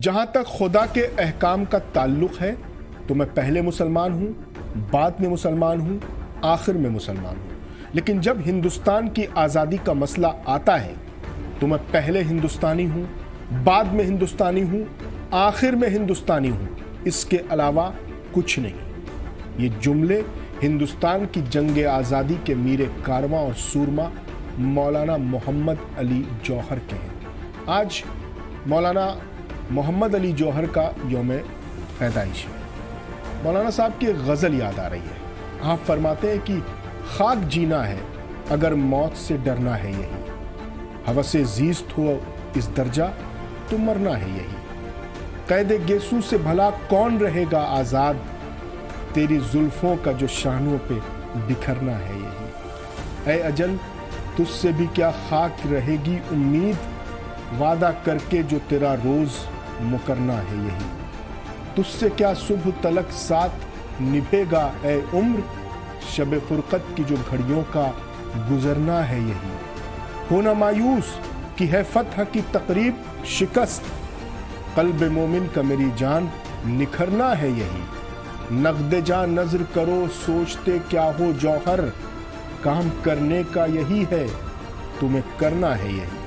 جہاں تک خدا کے احکام کا تعلق ہے تو میں پہلے مسلمان ہوں، بعد میں مسلمان ہوں، آخر میں مسلمان ہوں۔ لیکن جب ہندوستان کی آزادی کا مسئلہ آتا ہے تو میں پہلے ہندوستانی ہوں، بعد میں ہندوستانی ہوں، آخر میں ہندوستانی ہوں، اس کے علاوہ کچھ نہیں۔ یہ جملے ہندوستان کی جنگ آزادی کے میر کارواں اور سورما مولانا محمد علی جوہر کے ہیں۔ آج مولانا محمد علی جوہر کا یوم پیدائش ہے۔ مولانا صاحب کی ایک غزل یاد آ رہی ہے۔ آپ فرماتے ہیں کہ خاک جینا ہے اگر موت سے ڈرنا ہے یہی، ہوس زیست ہو اس درجہ تو مرنا ہے یہی، قید گیسو سے بھلا کون رہے گا آزاد، تیری زلفوں کا جو شانوں پہ بکھرنا ہے یہی۔ اے اجل تجھ سے بھی کیا خاک رہے گی امید، وعدہ کر کے جو تیرا روز مکرنا ہے یہی، تجھ سے کیا صبح تلک ساتھ نبھے گا اے عمر، شب فرقت کی جو گھڑیوں کا گزرنا ہے یہی۔ ہونا مایوس کی ہے فتح کی تقریب شکست، قلب مومن کا میری جان نکھرنا ہے یہی۔ نقد جان نظر کرو سوچتے کیا ہو جوہر، کام کرنے کا یہی ہے تمہیں کرنا ہے یہی۔